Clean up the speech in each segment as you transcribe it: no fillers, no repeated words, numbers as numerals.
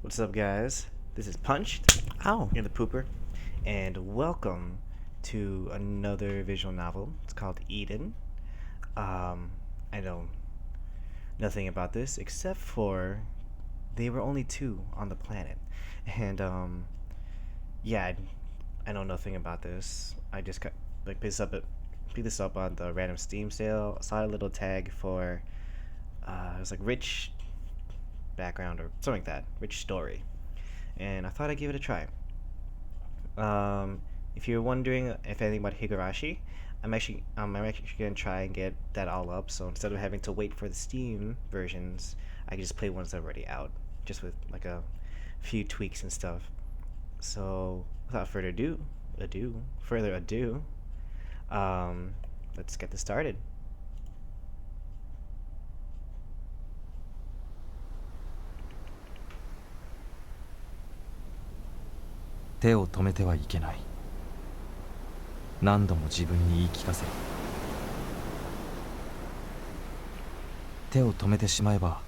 What's up, guys? This is Punch. Ow. You're the pooper, and welcome to another visual novel. It's called Eden. I know nothing about this except for they were only two on the planet, and yeah, I know nothing about this. I just got like picked this up on the random Steam sale. Saw a little tag for it was like rich background or something like that, rich story, and I thought I'd give it a try. If you're wondering if anything about higurashi, I'm actually gonna try and get that all up. So instead of having to wait for the Steam versions, I can just play ones that are already out, just with like a few tweaks and stuff. So without further ado, um, let's get this started. 手を止めてはいけない。何度も自分に言い聞かせる。手を止めてしまえば、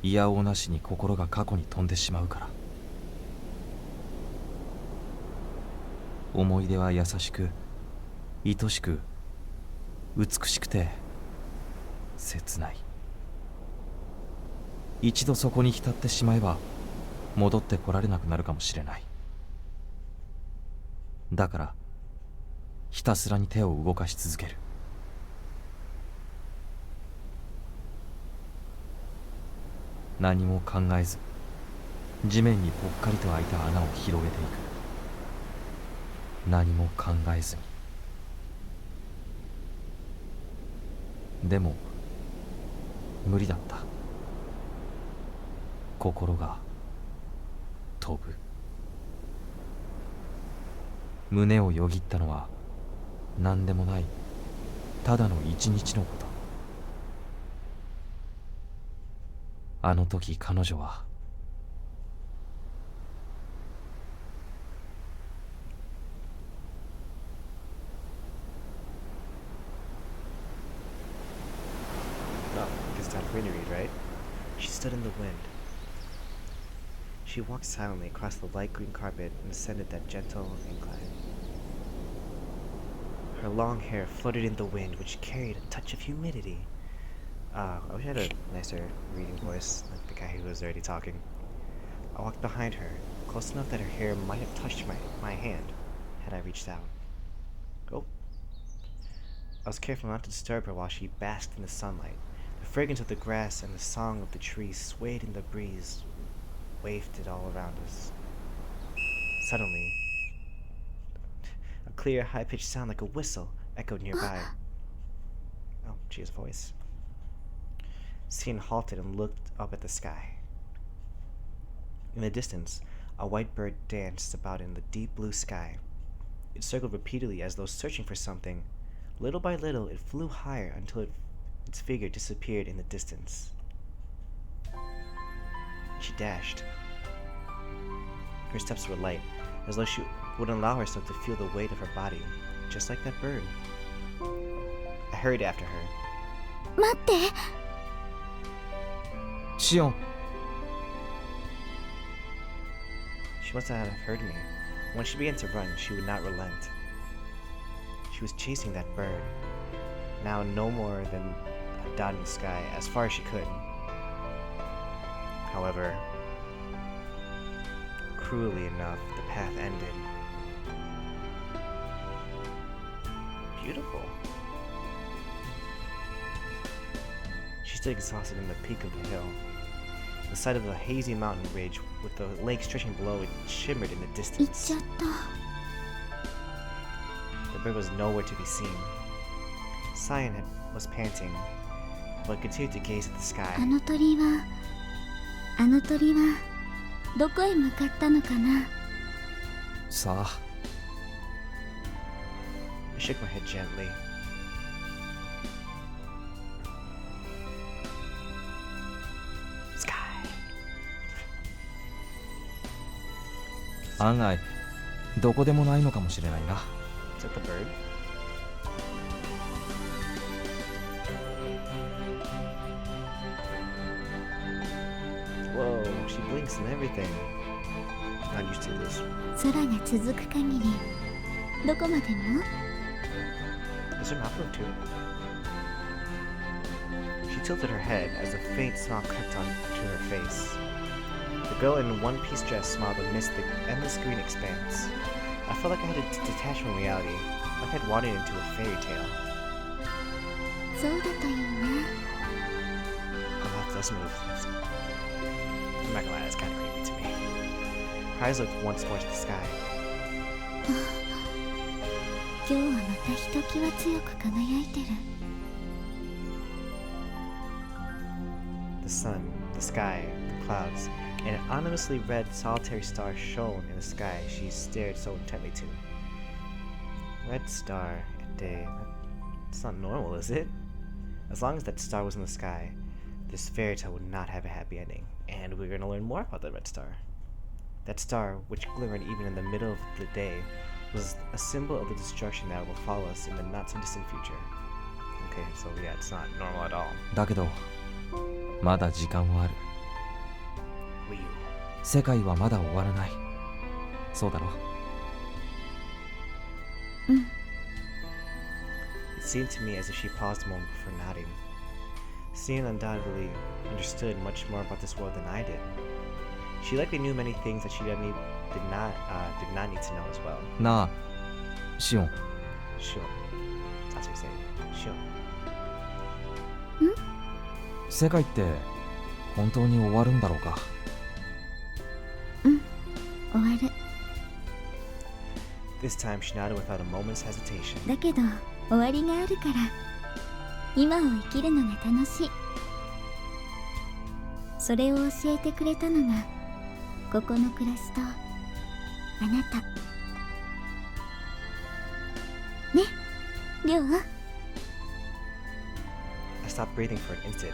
いやおうなしに心が過去に飛んでしまうから。思い出は優しく、愛しく、美しくて、切ない。一度そこに浸ってしまえば、戻ってこられなくなるかもしれない。だからひたすらに手を動かし続ける。何も考えず地面にぽっかりと開いた穴を広げていく。何も考えずに。でも無理だった。心が飛ぶ。胸をよぎったのは何でもない、ただの一日のこと。あの時彼女はOh, it's time for me to read, right? She stood in the wind. She walked silently across the light green carpet and ascended that gentle incline. Her long hair floated in the wind, which carried a touch of humidity. I wish I had a nicer reading voice, like the guy who was already talking. I walked behind her, close enough that her hair might have touched my hand had I reached out. Oh. I was careful not to disturb her while she basked in the sunlight. The fragrance of the grass and the song of the trees swayed in the breeze, wafted all around us. Suddenly, a clear, high-pitched sound like a whistle echoed nearby. Oh, Gia's voice. Sion halted and looked up at the sky. In the distance, a white bird danced about in the deep blue sky. It circled repeatedly as though searching for something. Little by little, it flew higher until its figure disappeared in the distance. She dashed. Her steps were light, as though she wouldn't allow herself to feel the weight of her body, just like that bird. I hurried after her. 待って。シオン。 She must not have heard me. When she began to run, she would not relent. She was chasing that bird, now no more than a dot in the sky, as far as she could. However, cruelly enough, the path ended. Beautiful. She stood exhausted in the peak of the hill. The sight of a hazy mountain ridge with the lake stretching below it shimmered in the 行っ distance. ちゃった。The bird was nowhere to be seen. Sion was panting, but continued to gaze at the sky. あの鳥はどこへ向かったのかな。さあ。 I shook my head gently. Sky. 案外どこでもないのかもしれないな。 Is that the bird? Whoa, she blinks and everything. Not used to this. 空が続く限りどこまでも Does her mouth move too? She tilted her head as a faint smile crept onto her face. The girl in a one-piece dress smiled amidst the endless green expanse. I felt like I had to detach from reality, like I'd wandered into a fairy tale. そうだといいな Her mouth does move. I'm not gonna lie, that's kind of creepy to me. Her eyes looked once more to the sky. 今日はまたひときわ強く輝いてる The sun, the sky, the clouds, and an ominously red solitary star shone in the sky she stared so intently to. Red star at day. That's not normal, is it? As long as that star was in the sky, this fairy tale would not have a happy ending, and we're going to learn more about the red star. That star, which glimmered even in the middle of the day, was a symbol of the destruction that will follow us in the not-so-distant future. Okay, so yeah, it's not normal at all. だけどまだ時間はある。 Ryu. 世界はまだ終わらない。そうだろ。 It seemed to me as if she paused a moment before nodding. Sion undoubtedly understood much more about this world than I did. She likely knew many things that she did not need to know as well. なあシオン Sure. That's what you say. Sure. 世界って本当に終わるんだろうか。終わる This time she nodded without a moment's hesitation. だけど終わりがあるから今を生きるのが楽しいそれを教えてくれたのがここの暮らしとあなたねりょう I stopped breathing for an instant.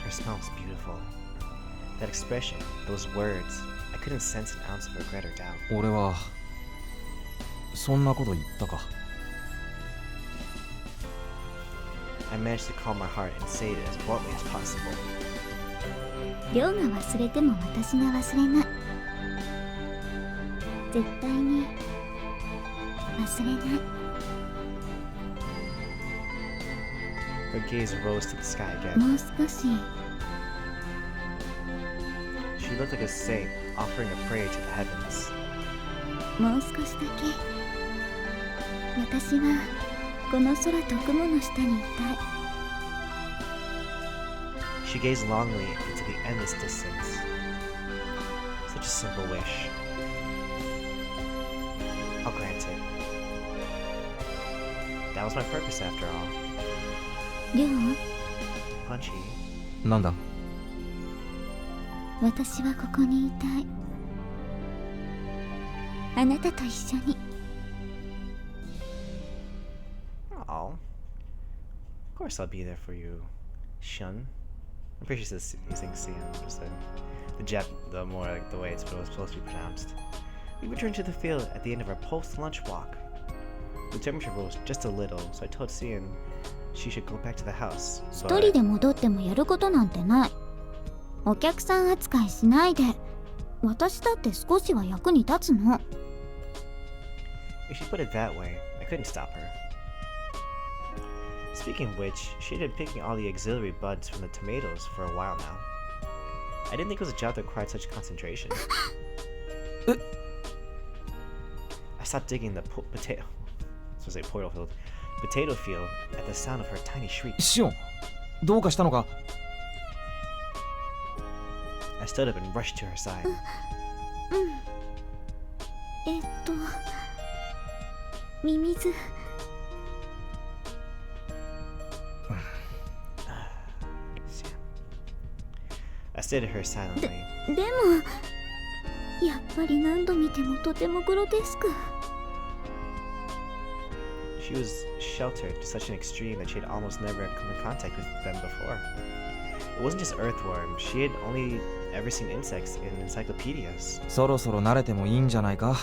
Her smile was beautiful. That expression, those words, I couldn't sense an ounce of regret or doubt. 俺はそんなこと言ったか。 I managed to calm my heart and say it as bluntly as possible. りょうが忘れても私が忘れない絶対に忘れない Her gaze rose to the sky again. もう少し She looked like a saint offering a prayer to the heavens. もう少しだけ私はこの空と雲の下にいたい She gazed longingly into the endless distance. Such a simple wish. I'll grant it. That was my purpose after all. りょう Punchy. なんだ。私はここにいたいあなたと一緒に Oh. Of course I'll be there for you, Shun. I'm pretty sure he's saying Sion, just the more like the way it's supposed to be pronounced. We returned to the field at the end of our post-lunch walk. The temperature rose just a little, so I told Sion she should go back to the house. 一人で戻ってもやることなんてないお客さん扱いしないで私だって少しは役に立つの If she put it that way, I couldn't stop her. Speaking of which, she had been picking all the auxiliary buds from the tomatoes for a while now. I didn't think it was a job that required such concentration. I stopped digging the potato field at the sound of her tiny shriek. シオンどうかしたのか。 I stood up and rushed to her side. ミミズ I stared at her silently. でもやっぱり何度見てもとてもグロテスク She was sheltered to such an extreme that she had almost never come in contact with them before. It wasn't just earthworms, she had only ever seen insects in encyclopedias. そろそろ慣れてもいいんじゃないか。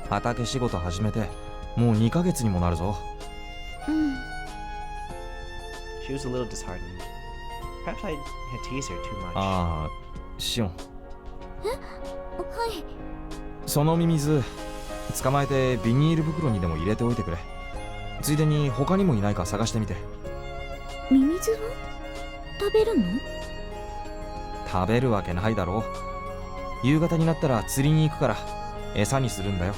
畑仕事始めてもう2ヶ月にもなるぞ。She was a little disheartened. Perhaps I had teased her too much. ああシオン、はい。そのミミズ捕まえてビニール袋にでも入れておいてくれ。ついでに他にもいないか探してみて。ミミズを食べるの？食べるわけないだろう。夕方になったら釣りに行くから餌にするんだよ。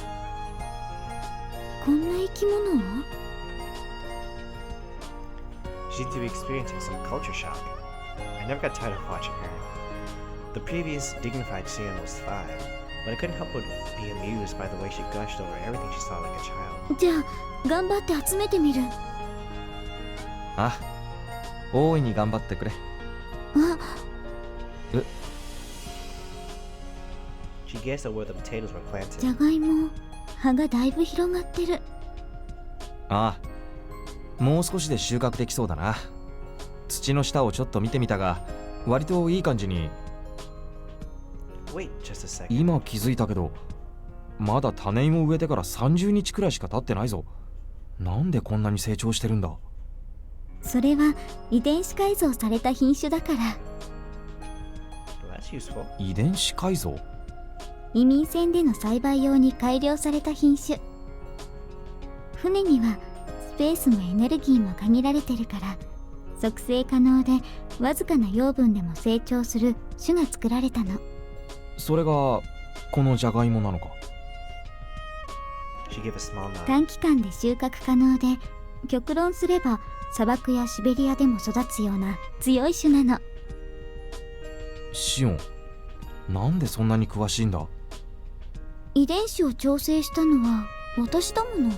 こんな生き物を？ She seemed to be experiencing some culture shock. I never got tired of watching her. The previous dignified Sion was 5, but I couldn't help but be amused by the way she gushed over everything she saw like a child. じゃあ頑張って集めてみる。あ、大いに頑張ってくれ。あ、She guessed at where the potatoes were じ planted. ゃがいも葉がだいぶ広がってる。ああ、もう少しで収穫できそうだな。土の下をちょっと見てみたが、割といい感じに。 Wait just a second. 今気づいたけど、まだ種芋植えてから30日くらいしか経ってないぞ。なんでこんなに成長してるんだ。それは遺伝子改造された品種だから。Well, that's useful. 遺伝子改造？移民船での栽培用に改良された品種。船にはスペースもエネルギーも限られてるから、促成可能でわずかな養分でも成長する種が作られたの。それがこのジャガイモなのか。 She gave a small nod. 短期間で収穫可能で、極論すれば砂漠やシベリアでも育つような強い種なの。シオン、なんでそんなに詳しいんだ。遺伝子を調整したのは私だもの。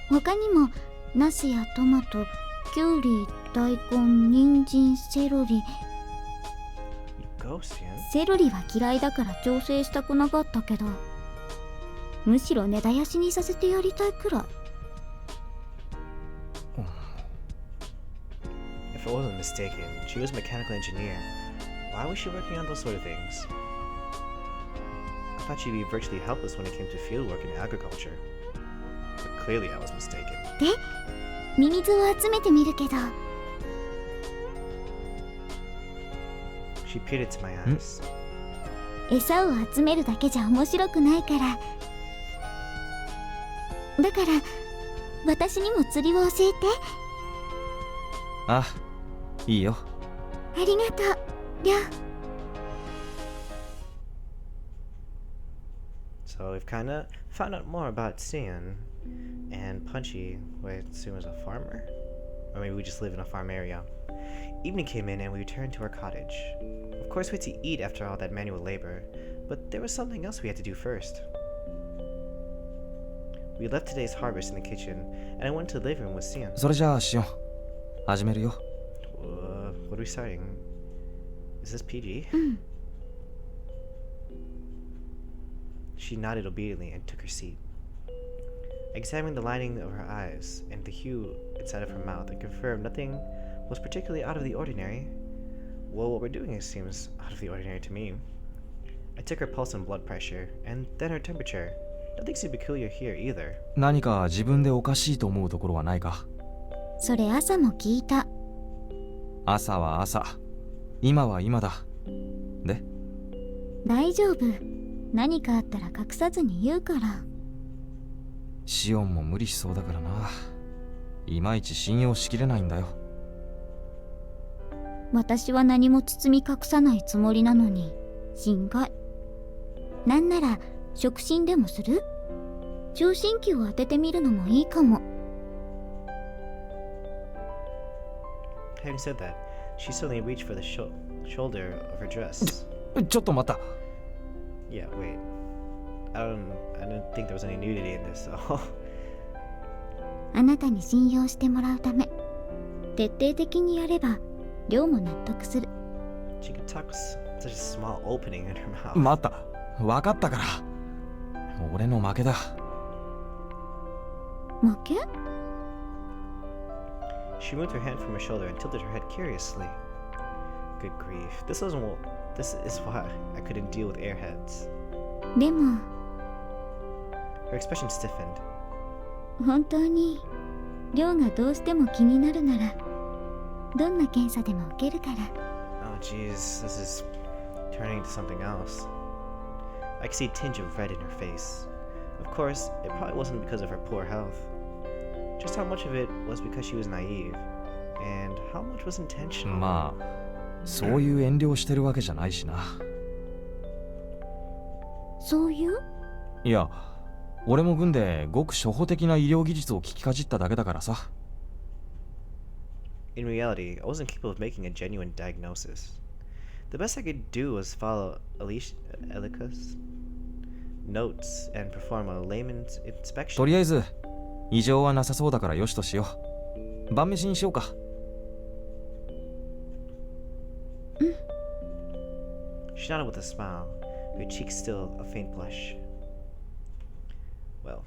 他にもナスやトマト、キュウリ、大根、人参、セロリ。 You go, Sion. セロリは嫌いだから調整したくなかったけど、むしろ根絶やしにさせてやりたいくらい。If I wasn't mistaken, she was a mechanical engineer. Why was she working on those sort of things? I thought she'd be virtually helpless when it came to fieldwork and agriculture. But clearly I was mistaken. で、ミミズを集めてみるけど。 She peered into my eyes. 餌を集めるだけじゃ面白くないから。だから私にも釣りを教えて。あ、いいよ。ありがとう、りょう。 So we've kind of found out more about Sion and Punchy, who I assume is a farmer? Or maybe we just live in a farm area. Evening came in and we returned to our cottage. Of course we had to eat after all that manual labor, but there was something else we had to do first. We left today's harvest in the kitchen, and I went to the living room with Sion. それじゃあシオン、始めるよ。What are we starting? Is this PG? She nodded obediently and took her seat. I examined the lining of her eyes and the hue inside of her mouth and confirmed nothing was particularly out of the ordinary. Well, what we're doing seems out of the ordinary to me. I took her pulse and blood pressure, and then her temperature. Nothing seemed peculiar here either. 何か自分でおかしいと思うところはないか。それ朝も聞いた。朝は朝、今は今だ。で、大丈夫。何かあったら隠さずに言うから。シオンも無理しそうだからな。いまいち信用しきれないんだよ。私は何も包み隠さないつもりなのに心外。なんなら触診でもする？聴診器を当ててみるのもいいかも。 Having said that, she suddenly reached for the shoulder of her dress. ちょっと待った。Yeah, wait. I didn't think there was any nudity in this, so. あなたに信用してもらうため、徹底的にやれば量も納得する。 She could tuck such a small opening in her mouth. 待った。分かったから。俺の負けだ。負け？ She moved her hand from her shoulder and tilted her head curiously. Good grief. This is why I couldn't deal with airheads. でも Her expression stiffened. 本当に量がどうしても気になるならどんな検査でも受けるから。 Oh jeez, this is turning into something else. I could see a tinge of red in her face. Of course, it probably wasn't because of her poor health. Just how much of it was because she was naive, and how much was intentional. まあそういう遠慮をしてるわけじゃないしな。そういう？いや俺も軍でごく初歩的な医療技術を聞きかじっただけだからさ。In reality, I wasn't capable of making a genuine diagnosis. The best I could do was follow Elika's notes and perform a layman's inspection. とりあえず異常はなさそうだからよしとしよう。晩飯にしようか。She nodded with a smile, her cheeks still a faint blush. Well,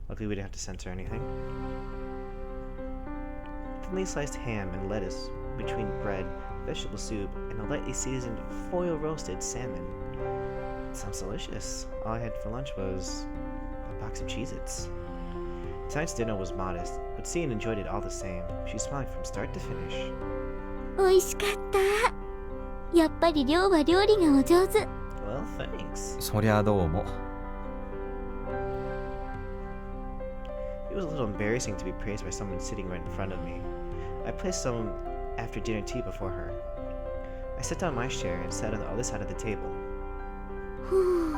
luckily we didn't have to censor anything. Thinly sliced ham and lettuce between bread, vegetable soup, and a lightly seasoned foil roasted salmon. It sounds delicious. All I had for lunch was a box of Cheez-Its. Tonight's dinner was modest, but Sion enjoyed it all the same. She was smiling from start to finish. 美味しかった。やっぱり亮は料理がお上手。Well, thanks. そりゃどうも。It was a little embarrassing to be praised by someone sitting right in front of me. I placed some after dinner tea before her. I set down my chair and sat on the other side of the table. ふう。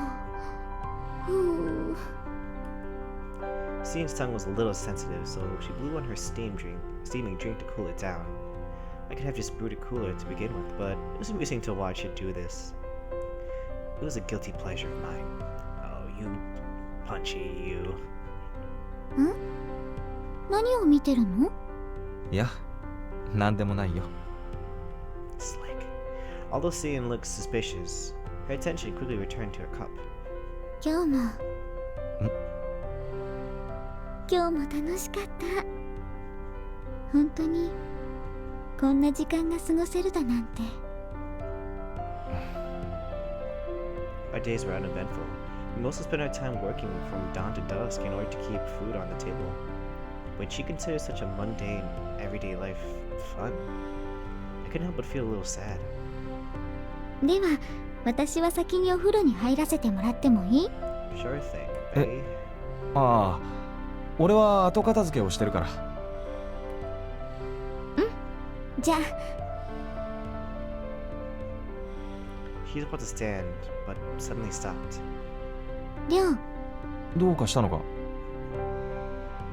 Sion's tongue was a little sensitive, so she blew on her steaming drink to cool it down. I could have just brewed it cooler to begin with, but it was amusing to watch her do this. It was a guilty pleasure of mine. Oh, you Punchy, you. ん？何を見てるの？いやなんでもないよ。Slick. Although Sion looked suspicious, her attention quickly returned to her cup. 今日も楽しかった。本当にこんな時間が過ごせるだなんて。Our days were uneventful. We mostly spent our time working from dawn to dusk in order to keep food on the table. When she considered such a mundane, everyday life fun, I couldn't help but feel a little sad. では私は先にお風呂に入らせてもらってもいい？ Sure thing, Betty. ああ俺は後片付けをしてるから。じゃあ。 He was about to stand, but suddenly stopped. 亮、どうかしたのか？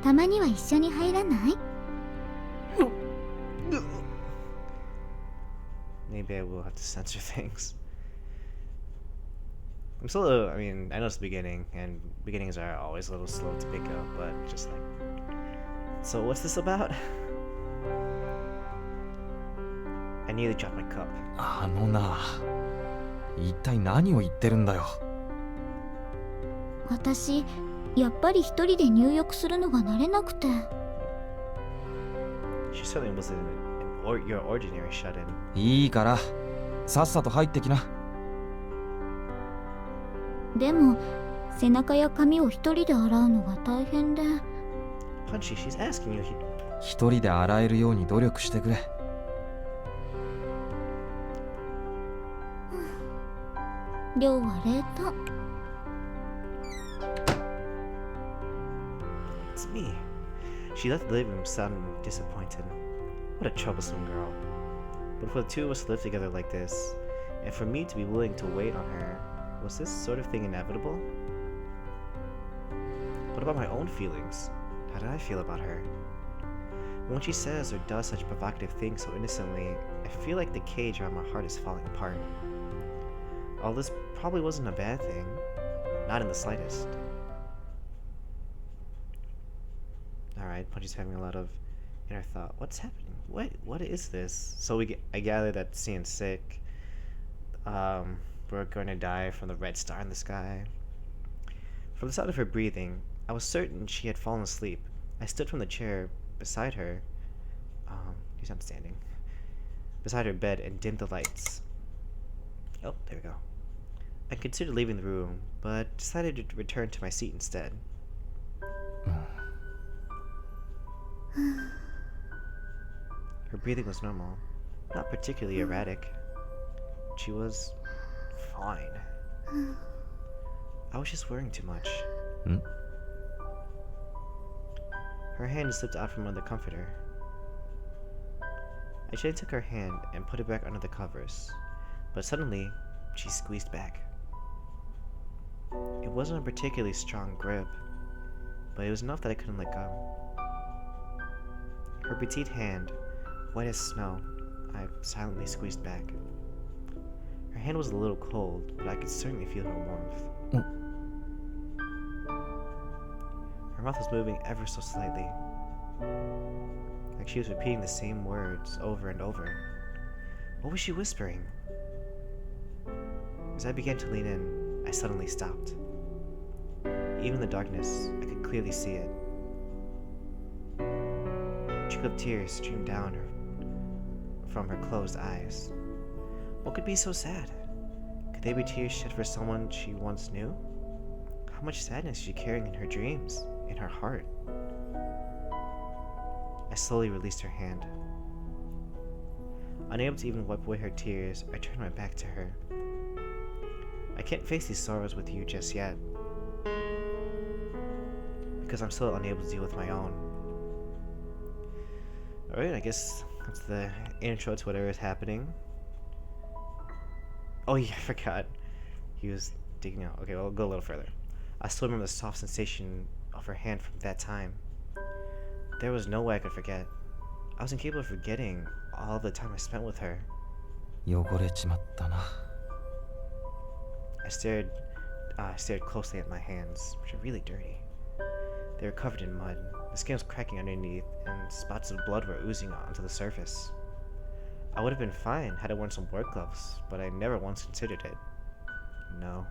たまには一緒に入らない？ Maybe I will have to censor things. I'm still, I mean, I know it's the beginning, and beginnings are always a little slow to pick up, but just like... So what's this about? I nearly dropped my cup. あのな一体何を言ってるんだよ。私やっぱり一人で入浴するのが慣れなくて。 She certainly wasn't your ordinary shut-in. いいからさっさと入ってきな。でも背中や髪を一人で洗うのが大変で。 Punchy, she's asking you. 一人で洗えるように努力してくれ。亮は冷凍。 It's me. She left the living room sounding disappointed. What a troublesome girl. But for the two of us to live together like this, and for me to be willing to wait on her, was this sort of thing inevitable? What about my own feelings? How did I feel about her? When she says or does such provocative things so innocently, I feel like the cage around my heart is falling apart. All this probably wasn't a bad thing. Not in the slightest. Alright, Punchy's having a lot of inner thought. What's happening? What is this? So I gather that Sion's sick. We're going to die from the red star in the sky. From the sound of her breathing, I was certain she had fallen asleep. I stood from the chair beside her. He's not standing. Beside her bed and dimmed the lights. Oh, there we go. I considered leaving the room, but decided to return to my seat instead. Her breathing was normal, not particularly erratic. she was fine. I was just worrying too much. Hmm? Her hand slipped out from under the comforter. I gently took her hand and put it back under the covers, but suddenly, she squeezed back. It wasn't a particularly strong grip, but it was enough that I couldn't let go. Her petite hand, white as snow, I silently squeezed back. Her hand was a little cold, but I could certainly feel her warmth. Her mouth was moving ever so slightly, like she was repeating the same words over and over. What was she whispering? As I began to lean in, I suddenly stopped. Even in the darkness, I could clearly see it. A trickle of tears streamed down from her closed eyes. What could be so sad? Could they be tears shed for someone she once knew? How much sadness is she carrying in her dreams, in her heart? I slowly released her hand. Unable to even wipe away her tears, I turned my back to her. I can't face these sorrows with you just yet, because I'm still unable to deal with my own. Alright, I guess that's the intro to whatever is happening. Oh yeah, I forgot. He was digging out. Okay, well, I'll go a little further. I still remember the soft sensation of her hand from that time. There was no way I could forget. I was incapable of forgetting all of the time I spent with her. 汚れちまったな。 I stared closely at my hands, which are really dirty. They were covered in mud. The skin was cracking underneath, and spots of blood were oozing onto the surface. I would have been fine had I worn some work gloves, but I never once considered it. No.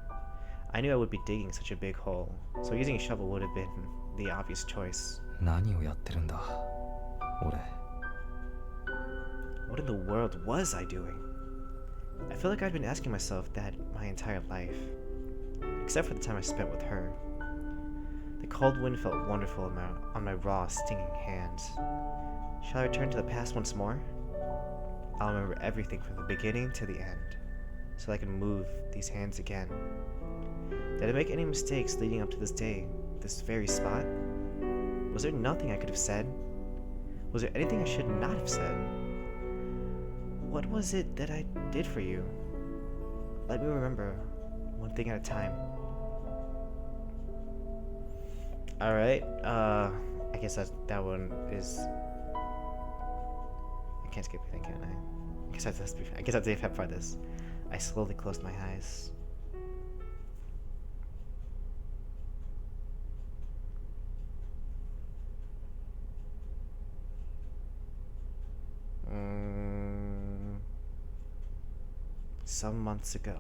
I knew I would be digging such a big hole, so using a shovel would have been the obvious choice. 何をやってるんだ俺。 What in the world was I doing? I feel like I'd been asking myself that my entire life, except for the time I spent with her. The cold wind felt wonderful on my raw, stinging hands. Shall I return to the past once more? I'll remember everything from the beginning to the end, so I can move these hands again. Did I make any mistakes leading up to this day, this very spot? Was there nothing I could have said? Was there anything I should not have said? What was it that I did for you? Let me remember, one thing at a time. Alright, I guess that one is... I can't skip anything, can I? I guess I have to have part of this. I slowly closed my eyes. Some months ago.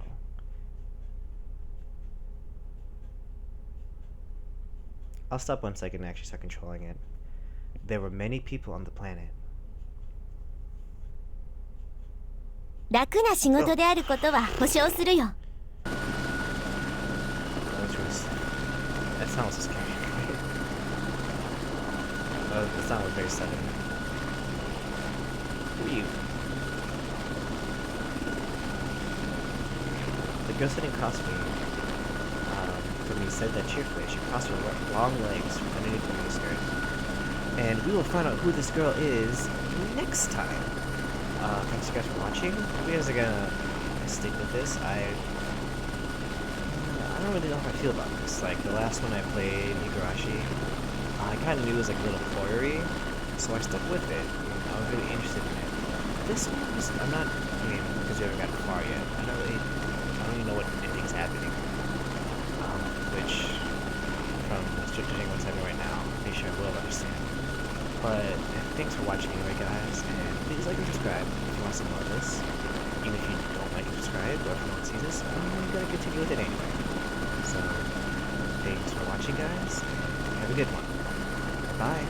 I'll stop 1 second and actually start controlling it. There were many people on the planet. 楽な仕事であることは保証するよ。 That sound was so scary. The sound was very sudden. Who are you? The girl sitting across from me said that cheerfully. She crossed her long legs from underneath the miniskirt. And we will find out who this girl is next time. Thanks you guys for watching. You guys are gonna stick with this. I don't really know how I feel about this. Like the last one I played, higurashi, I kind of knew it was like a little horror-y, so I stuck with it. I was really interested in it. This one was, because we haven't gotten far yet. I don't really know what anything's happening. Which, from judging what's happening right now, I'm pretty sure I will understand. But thanks for watching anyway, guys, and please like and subscribe if you want some more of this. Even if you don't like and subscribe, or if you don't see this, I'm gonna continue with it anyway. So, thanks for watching, guys, and have a good one. Bye.